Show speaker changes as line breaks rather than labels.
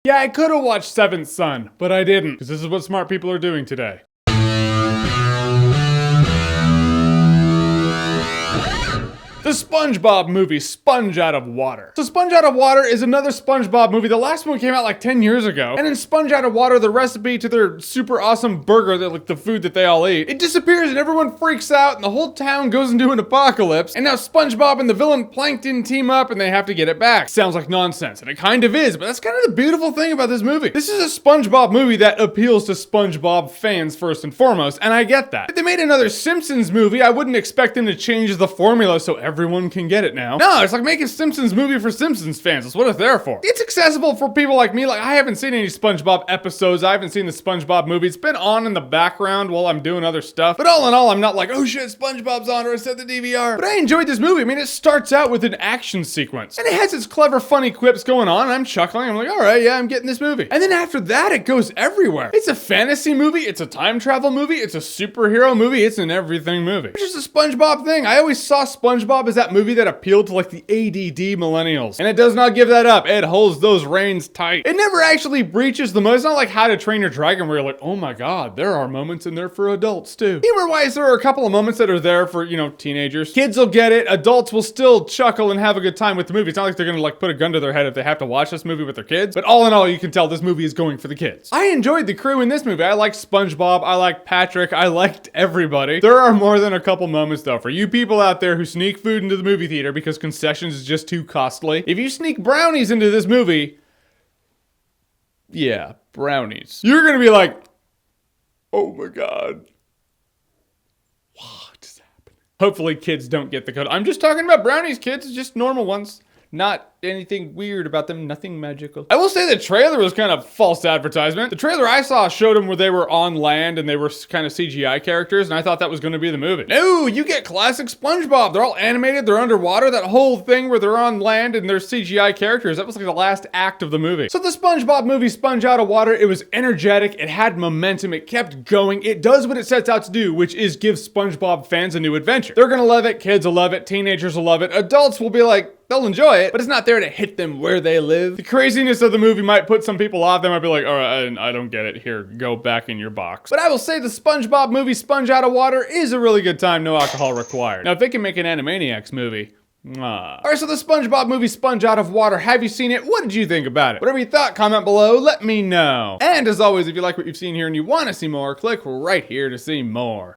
Yeah, I could have watched Seventh Son, but I didn't, because this is what smart people are doing today. The Spongebob Movie, Sponge Out of Water. So Sponge Out of Water is another Spongebob movie. The last one came out like 10 years ago. And in Sponge Out of Water, the recipe to their super awesome burger, like the food that they all eat, it disappears and everyone freaks out and the whole town goes into an apocalypse. And now SpongeBob and the villain Plankton team up and they have to get it back. Sounds like nonsense, and it kind of is, but that's kind of the beautiful thing about this movie. This is a SpongeBob movie that appeals to SpongeBob fans first and foremost, and I get that. If they made another Simpsons movie, I wouldn't expect them to change the formula so everyone can get it now. No, it's like making a Simpsons movie for Simpsons fans. That's what it's there for. It's accessible for people like me. Like, I haven't seen any SpongeBob episodes. I haven't seen the SpongeBob movie. It's been on in the background while I'm doing other stuff. But all in all, I'm not like, oh shit, SpongeBob's on, or I set the DVR. But I enjoyed this movie. I mean, it starts out with an action sequence. And it has its clever, funny quips going on, and I'm chuckling. I'm like, all right, yeah, I'm getting this movie. And then after that, it goes everywhere. It's a fantasy movie. It's a time travel movie. It's a superhero movie. It's an everything movie. It's just a SpongeBob thing. I always saw SpongeBob as that movie that appealed to like the ADD millennials. And it does not give that up. It holds those reins tight. It never actually breaches the most. It's not like How to Train Your Dragon where you're like, oh my god, there are moments in there for adults too. Humor-wise, there are a couple of moments that are there for, you know, teenagers. Kids will get it. Adults will still chuckle and have a good time with the movie. It's not like they're gonna like put a gun to their head if they have to watch this movie with their kids. But all in all, you can tell this movie is going for the kids. I enjoyed the crew in this movie. I liked SpongeBob. I liked Patrick. I liked everybody. There are more than a couple moments though. For you people out there who sneak food into the movie theater because concessions is just too costly. If you sneak brownies into this movie, yeah, brownies, you're gonna be like, oh my god, what is happening? Hopefully kids don't get the code. I'm just talking about brownies, kids, just normal ones. Not anything weird about them, nothing magical. I will say the trailer was kind of false advertisement. The trailer I saw showed them where they were on land and they were kind of CGI characters, and I thought that was going to be the movie. No, you get classic SpongeBob. They're all animated, they're underwater. That whole thing where they're on land and they're CGI characters, that was like the last act of the movie. So the SpongeBob movie, Sponge Out of Water, it was energetic, it had momentum, it kept going. It does what it sets out to do, which is give SpongeBob fans a new adventure. They're gonna love it, kids will love it, teenagers will love it, adults will be like, they'll enjoy it, but it's not there to hit them where they live. The craziness of the movie might put some people off. They might be like, all right, I don't get it. Here, go back in your box. But I will say the SpongeBob movie, Sponge Out of Water, is a really good time, no alcohol required. Now, if they can make an Animaniacs movie, All right, so the SpongeBob movie, Sponge Out of Water. Have you seen it? What did you think about it? Whatever you thought, comment below, let me know. And as always, if you like what you've seen here and you want to see more, click right here to see more.